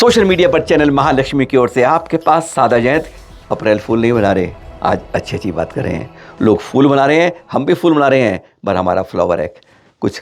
Social media पर channel Mahalakshmi की ओर से आपके पास सादा जयंत अप्रैल फूल नहीं बना रहे, आज अच्छी अच्छी बात कर रहे हैं। लोग फूल बना रहे हैं, हम भी फूल बना रहे हैं, पर हमारा फ्लावर है। कुछ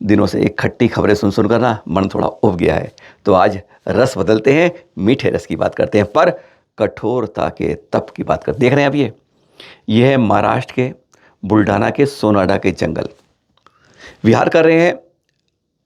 दिनों से एक खट्टी खबरें सुन सुनकर ना मन थोड़ा उब गया है, तो आज रस बदलते हैं, मीठे रस की बात करते हैं, पर कठोरता के तप की बात करते। देख रहे हैं आप, ये है महाराष्ट्र के बुल्ढाना के सोनाडा के जंगल। विहार कर रहे हैं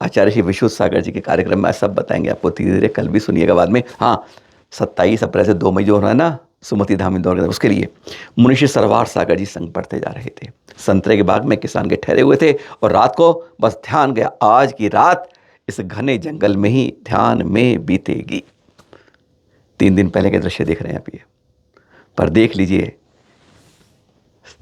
आचार्य श्री विश्व सागर जी के कार्यक्रम में। सब बताएंगे आपको धीरे धीरे, कल भी सुनिएगा बाद में। हाँ, 27 अप्रैल से 2 मई जो हो रहा है ना सुमति धाम इंदौर के, उसके लिए मुनिषी सरवार सागर जी संग पढ़ते जा रहे थे। संतरे के बाग में किसान के ठहरे हुए थे और रात को बस ध्यान गया, आज की रात इस घने जंगल में ही ध्यान में बीतेगी। 3 दिन पहले के दृश्य देख रहे हैं आप ये, पर देख लीजिए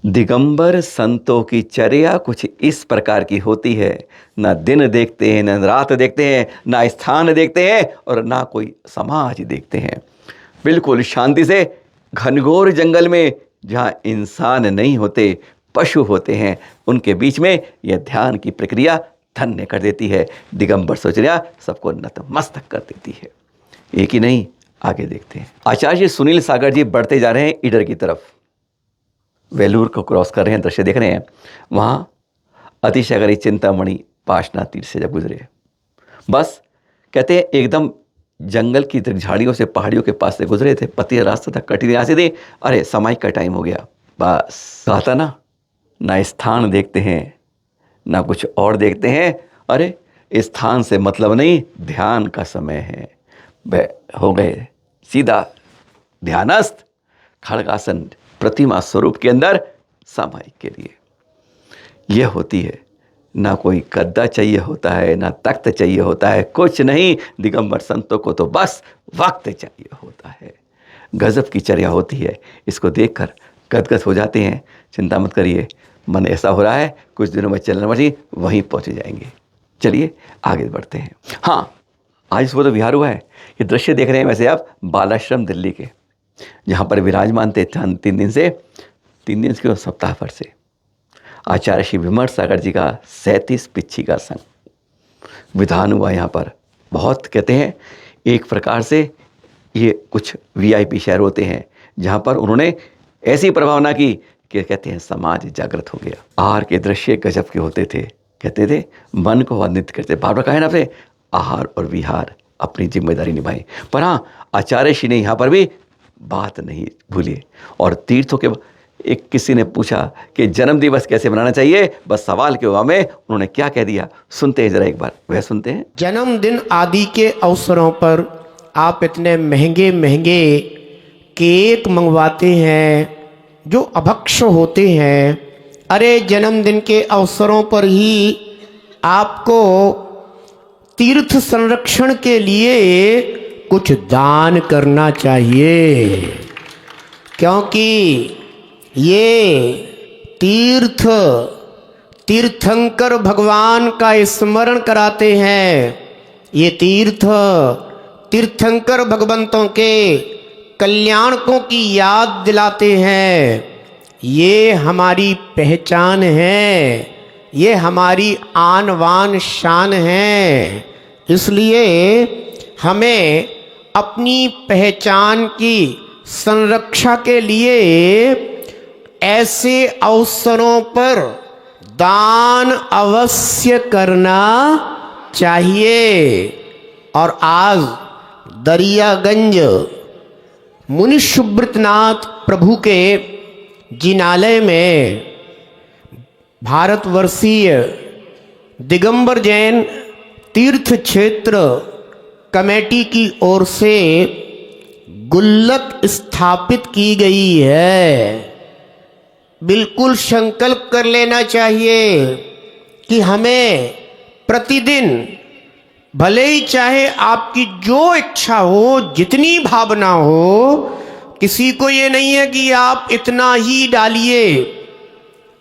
दिगंबर संतों की चर्या कुछ इस प्रकार की होती है। ना दिन देखते हैं, न रात देखते हैं, ना स्थान देखते हैं और ना कोई समाज देखते हैं। बिल्कुल शांति से घनघोर जंगल में जहाँ इंसान नहीं होते, पशु होते हैं, उनके बीच में यह ध्यान की प्रक्रिया धन्य कर देती है। दिगंबर सोचर्या सबको नतमस्तक कर देती है। एक ही नहीं, आगे देखते हैं। आचार्य सुनील सागर जी बढ़ते जा रहे हैं ईडर की तरफ, वेलूर को क्रॉस कर रहे हैं, दृश्य देख रहे हैं। वहाँ अतिशयगरी चिंतामणि पाशना तीर्थ से जब गुजरे, बस कहते हैं एकदम जंगल की झाड़ियों से पहाड़ियों के पास से गुजरे थे। पति रास्ता था, कठिन रास्ते थे। अरे समय का टाइम हो गया, बस कहा था ना स्थान देखते हैं ना कुछ और देखते हैं। अरे स्थान से मतलब नहीं, ध्यान का समय है। हो गए सीधा ध्यानस्थ, खड़गासन प्रतिमा स्वरूप के अंदर सामायिक के लिए। यह होती है, ना कोई गद्दा चाहिए होता है, ना तख्त चाहिए होता है, कुछ नहीं। दिगंबर संतों को तो बस वक्त चाहिए होता है। गजब की चर्या होती है, इसको देखकर गदगद हो जाते हैं। चिंता मत करिए, मन ऐसा हो रहा है कुछ दिनों में चलना मर्जी वहीं पहुंच जाएंगे। चलिए आगे बढ़ते हैं। हाँ, आज सुबह तो विहार हुआ है। ये दृश्य देख रहे हैं वैसे आप बालाश्रम दिल्ली के, जहाँ पर विराजमान थे 3 दिन के सप्ताह भर से आचार्य श्री विमर्श सागर जी का 37 पिच्छी का संग विधान हुआ यहाँ पर। बहुत कहते हैं एक प्रकार से ये कुछ VIP शहर होते हैं जहाँ पर उन्होंने ऐसी प्रभावना की कि कहते हैं समाज जागृत हो गया। आहार के दृश्य गजब के होते थे, कहते थे मन को वर्णित करते। बार बार कहा ना आपने, आहार और विहार अपनी जिम्मेदारी निभाई। पर हाँ, आचार्य श्री ने यहाँ पर भी बात नहीं भूली। और तीर्थों के एक किसी ने पूछा कि जन्म दिवस कैसे मनाना चाहिए, बस सवाल के जवाब में उन्होंने क्या कह दिया, सुनते हैं जरा एक बार, वह सुनते हैं। जन्मदिन आदि के अवसरों पर आप इतने महंगे महंगे केक मंगवाते हैं जो अभक्ष होते हैं। अरे जन्मदिन के अवसरों पर ही आपको तीर्थ संरक्षण के लिए कुछ दान करना चाहिए, क्योंकि ये तीर्थंकर भगवान का स्मरण कराते हैं। ये तीर्थंकर भगवंतों के कल्याणकों की याद दिलाते हैं। ये हमारी पहचान है, ये हमारी आन बान शान है। इसलिए हमें अपनी पहचान की संरक्षा के लिए ऐसे अवसरों पर दान अवश्य करना चाहिए। और आज दरियागंज मुनि सुब्रतनाथ प्रभु के जिनालय में भारतवर्षीय दिगंबर जैन तीर्थ क्षेत्र कमेटी की ओर से गुल्लक स्थापित की गई है। बिल्कुल संकल्प कर लेना चाहिए कि हमें प्रतिदिन, भले ही चाहे आपकी जो इच्छा हो, जितनी भावना हो, किसी को ये नहीं है कि आप इतना ही डालिए।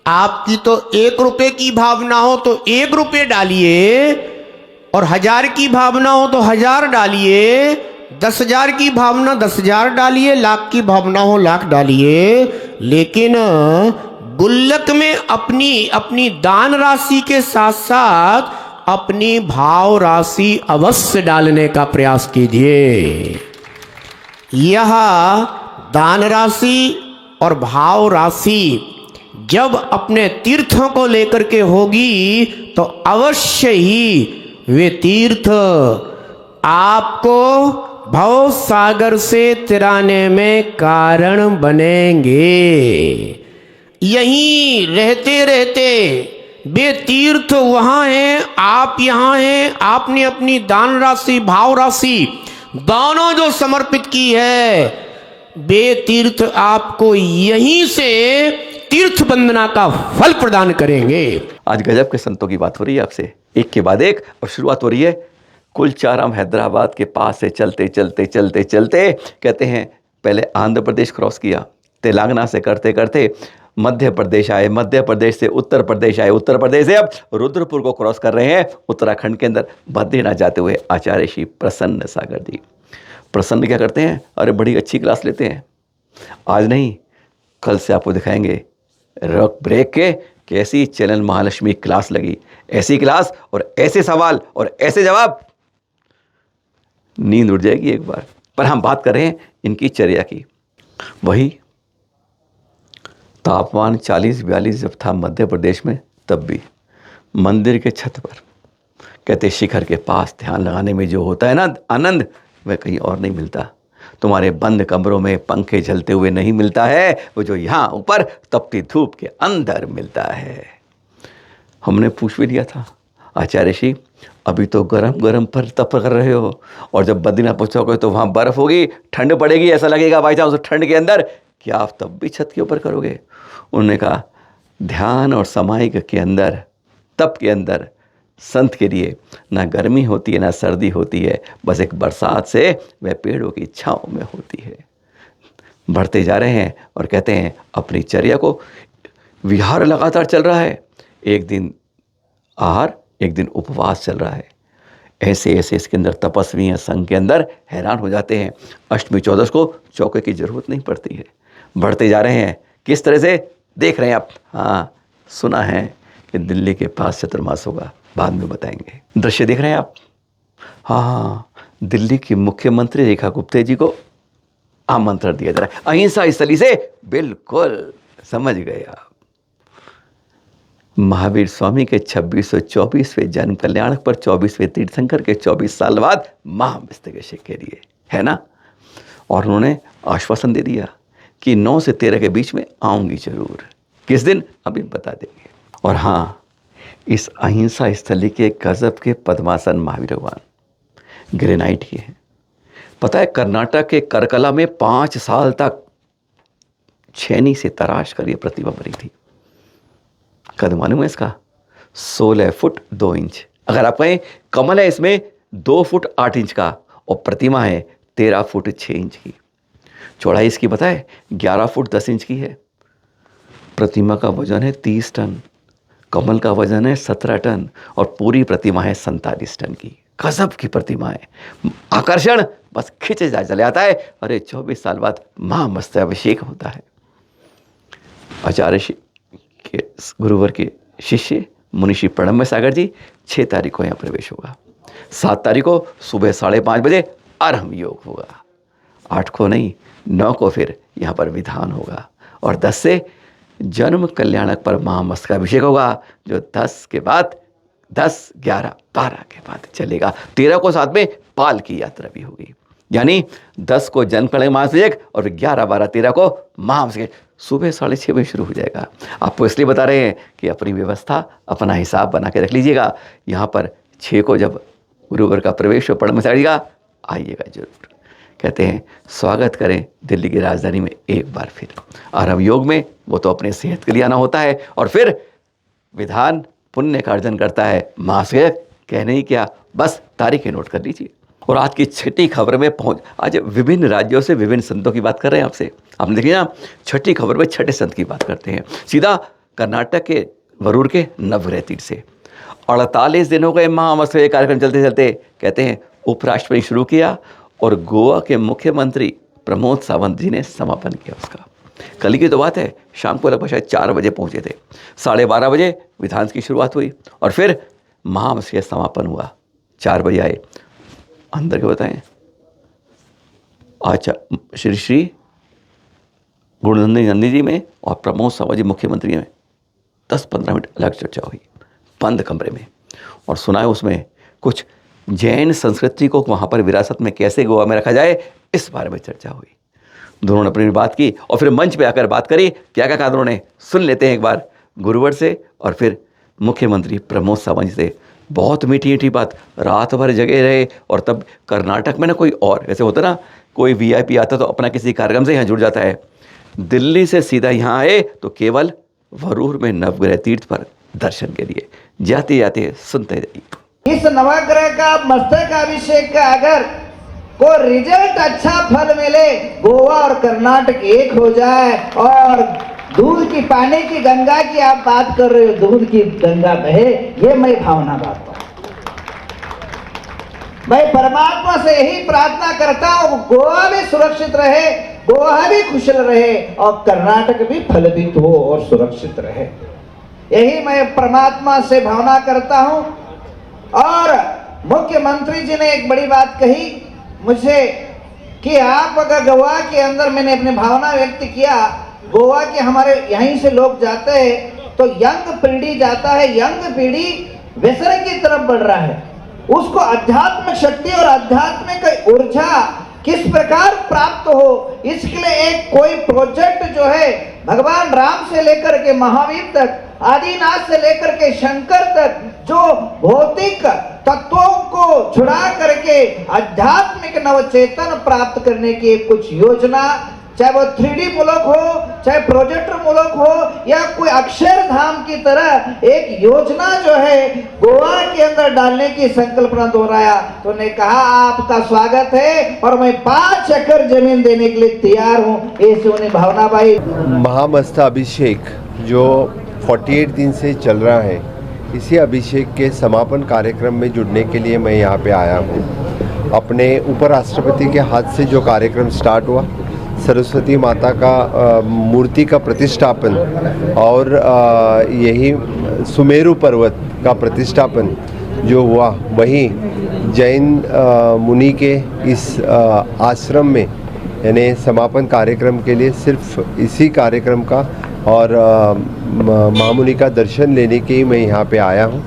आपकी तो 1 रुपये की भावना हो तो 1 रुपये डालिए, और 1000 की भावना हो तो 1000 डालिए, 10,000 की भावना 10,000 डालिए, लाख की भावना हो लाख डालिए। लेकिन गुल्लक में अपनी दान राशि के साथ साथ अपनी भाव राशि अवश्य डालने का प्रयास कीजिए। यह दान राशि और भाव राशि जब अपने तीर्थों को लेकर के होगी तो अवश्य ही वे तीर्थ आपको भव सागर से तिराने में कारण बनेंगे। यहीं रहते रहते वे तीर्थ वहाँ हैं, आप यहाँ हैं। आपने अपनी दान राशि भाव राशि दोनों जो समर्पित की है, वे तीर्थ आपको यहीं से तीर्थ वंदना का फल प्रदान करेंगे। आज गजब के संतों की बात हो रही है आपसे, एक के बाद एक, और शुरुआत हो रही है कुलचाराम हैदराबाद के पास से चलते चलते चलते चलते कहते हैं पहले आंध्र प्रदेश क्रॉस किया, तेलंगाना से करते करते मध्य प्रदेश आए, मध्य प्रदेश से उत्तर प्रदेश आए, उत्तर प्रदेश से अब रुद्रपुर को क्रॉस कर रहे हैं उत्तराखंड के अंदर बद्रीनाथ जाते हुए आचार्य श्री प्रसन्न सागर जी। प्रसन्न क्या करते हैं, अरे बड़ी अच्छी क्लास लेते हैं। आज नहीं, कल से आपको दिखाएंगे रॉक ब्रेक के कैसी चैनल महालक्ष्मी क्लास लगी, ऐसी क्लास और ऐसे सवाल और ऐसे जवाब, नींद उड़ जाएगी एक बार। पर हम बात कर रहे हैं इनकी चर्या की। वही तापमान 40-42 जब था मध्य प्रदेश में, तब भी मंदिर के छत पर कहते शिखर के पास ध्यान लगाने में जो होता है ना आनंद, वह कहीं और नहीं मिलता। तुम्हारे बंद कमरों में पंखे झलते हुए नहीं मिलता है, वो जो यहाँ ऊपर तपती धूप के अंदर मिलता है। हमने पूछ भी लिया था, आचार्य श्री अभी तो गरम गरम पर तप कर रहे हो, और जब बद्रीनाथ पहुँचोगे तो वहाँ बर्फ़ होगी, ठंड पड़ेगी, ऐसा लगेगा भाई साहब उस ठंड के अंदर, क्या आप तब भी छत के ऊपर करोगे? उन्होंने कहा ध्यान और समाहिक के अंदर, तप के अंदर संत के लिए ना गर्मी होती है ना सर्दी होती है, बस एक बरसात से वह पेड़ों की छाँव में होती है। बढ़ते जा रहे हैं और कहते हैं अपनी चर्या को, विहार लगातार चल रहा है, एक दिन आहार एक दिन उपवास चल रहा है। ऐसे ऐसे इसके अंदर तपस्वी हैं, संघ के अंदर हैरान हो जाते हैं। अष्टमी चौदश को चौके की जरूरत नहीं पड़ती है। बढ़ते जा रहे हैं, किस तरह से देख रहे हैं आप? हाँ, सुना है कि दिल्ली के पास चतुर्मास होगा, बाद में बताएंगे। दृश्य देख रहे हैं आप? हाँ, दिल्ली की मुख्यमंत्री रेखा गुप्ते जी को आमंत्रण दिया जा रहा है अहिंसा स्थली से। बिल्कुल समझ गए आप। महावीर स्वामी के 2624वें जन्म कल्याण पर 24वें तीर्थंकर के 24 साल बाद महामस्तकेश्वर के लिए है ना। और उन्होंने आश्वासन दे दिया कि 9 से 13 के बीच में आऊंगी जरूर। किस दिन अभी बता देंगे। और हाँ, इस अहिंसा स्थली के गजब के पद्मासन महावीर भगवान ग्रेनाइट के हैं। पता है कर्नाटक के करकला में 5 साल तक छेनी से तराश कर ये प्रतिमा बनी थी। कद मालूम है इसका? 16 फुट 2 इंच। अगर आप कहें कमल है इसमें 2 फुट 8 इंच का, और प्रतिमा है 13 फुट 6 इंच की। चौड़ाई इसकी पता है 11 फुट 10 इंच की है। प्रतिमा का वजन है 30 टन, कमल का वजन है 17 टन, और पूरी प्रतिमा है 47 टन की। गजब की प्रतिमा है। आकर्षण बस खींचे जा चले आता है। अरे 24 साल बाद महामस्तकाभिषेक होता है। आचार्य श्री के गुरुवर के शिष्य मुनिषी प्रणम्य सागर जी 6 तारीख को यहाँ प्रवेश होगा। 7 तारीख को सुबह 5:30 बजे आरंभ योग होगा। 8 को नहीं 9 को फिर यहाँ पर विधान होगा, और 10 से जन्म कल्याणक पर महामस्तकाभिषेक होगा, जो 10 के बाद 10, 11, 12 के बाद चलेगा। 13 को साथ में पाल की यात्रा भी होगी। यानी 10 को जन्म कल्याण महाअभिषेक और 11, 12, 13 को महाअभिषेक सुबह 6:30 बजे शुरू हो जाएगा। आपको इसलिए बता रहे हैं कि अपनी व्यवस्था अपना हिसाब बना के रख लीजिएगा। यहाँ पर 6 को जब गुरुवर का प्रवेश हो पढ़ मचाएगा, आइएगा जरूर। कहते हैं स्वागत करें दिल्ली की राजधानी में एक बार फिर। आरंभ योग में वो तो अपने सेहत के लिए आना होता है, और फिर विधान पुण्य का अर्जन करता है। महाअभिषेक कहने ही क्या, बस तारीखें नोट कर लीजिए। और आज की छठी खबर में आज विभिन्न राज्यों से विभिन्न संतों की बात कर रहे हैं आपसे। आपने देखिए ना, छठी खबर में छठे संत की बात करते हैं। सीधा कर्नाटक के वरूर के नवग्रह तीर्थ से 48 दिन हो गए महामस्तकाभिषेक कार्यक्रम चलते चलते। कहते हैं उपराष्ट्रपति शुरू किया, और गोवा के मुख्यमंत्री प्रमोद सावंत जी ने समापन किया उसका। कल की तो बात है, शाम को लगभग शायद 4 बजे पहुंचे थे। 12:30 बजे विधान की शुरुआत हुई, और फिर महामस्य समापन हुआ। 4 बजे आए, अंदर के बताएं अच्छा श्री श्री गुरुनंदनी नंदी जी में और प्रमोद सावंत जी मुख्यमंत्री में 10-15 मिनट अलग चर्चा हुई बंद कमरे में, और सुनाए उसमें कुछ जैन संस्कृति को वहाँ पर विरासत में कैसे गोवा में रखा जाए इस बारे में चर्चा हुई। दोनों ने अपनी बात की और फिर मंच पे आकर बात करी। क्या क्या कहा दोनों ने, सुन लेते हैं एक बार गुरुवर से और फिर मुख्यमंत्री प्रमोद सावंत जी से। बहुत मीठी मीठी बात, रात भर जगे रहे। और तब कर्नाटक में ना कोई और ऐसे होता ना, कोई वीआईपी आता तो अपना किसी कार्यक्रम से यहाँ जुड़ जाता है, दिल्ली से सीधा यहाँ आए तो केवल वरूर में नवग्रह तीर्थ पर दर्शन के लिए। जाते जाते सुनते जाइए। इस नवग्रह का मस्तक अभिषेक का अगर को रिजल्ट अच्छा फल मिले, गोवा और कर्नाटक एक हो जाए और दूध की पानी की गंगा की आप बात कर रहे हो, दूध की गंगा बहे, ये मैं भावना बात हूं। मैं परमात्मा से यही प्रार्थना करता हूं, गोवा भी सुरक्षित रहे, गोवा भी कुशल रहे और कर्नाटक भी फलभूत हो और सुरक्षित रहे। यही मैं परमात्मा से भावना करता हूं। और मुख्यमंत्री जी ने एक बड़ी बात कही मुझे कि आप अगर गोवा के अंदर, मैंने अपनी भावना व्यक्त किया, गोवा के हमारे यहीं से लोग जाते हैं तो यंग पीढ़ी जाता है, यंग पीढ़ी व्यसन की तरफ बढ़ रहा है, उसको आध्यात्मिक शक्ति और आध्यात्मिक ऊर्जा किस प्रकार प्राप्त हो, इसके लिए एक कोई प्रोजेक्ट जो है भगवान राम से लेकर के महावीर तक, आदिनाथ से लेकर के शंकर तक, जो भौतिक तत्वों को छुड़ा करके आध्यात्मिक नवचेतन प्राप्त करने की कुछ योजना, चाहे वो 3D मुल्क हो, चाहे प्रोजेक्टर मुल्क हो, या कोई अक्षरधाम की तरह एक योजना जो है गोवा के अंदर डालने की संकल्पना दोहराया। तो उन्होंने कहा आपका स्वागत है और मैं 5 एकड़ जमीन देने के लिए तैयार हूँ। ऐसे उन्हें भावना भाई। महामस्ता अभिषेक जो 48 दिन से चल रहा है, इसी अभिषेक के समापन कार्यक्रम में जुड़ने के लिए मैं यहाँ पे आया हूँ। अपने उपराष्ट्रपति के हाथ से जो कार्यक्रम स्टार्ट हुआ, सरस्वती माता का मूर्ति का प्रतिष्ठापन और यही सुमेरु पर्वत का प्रतिष्ठापन जो हुआ, वही जैन मुनि के इस आश्रम में यानी समापन कार्यक्रम के लिए सिर्फ इसी कार्यक्रम का और महामुनि का दर्शन लेने के ही मैं यहाँ पे आया हूँ।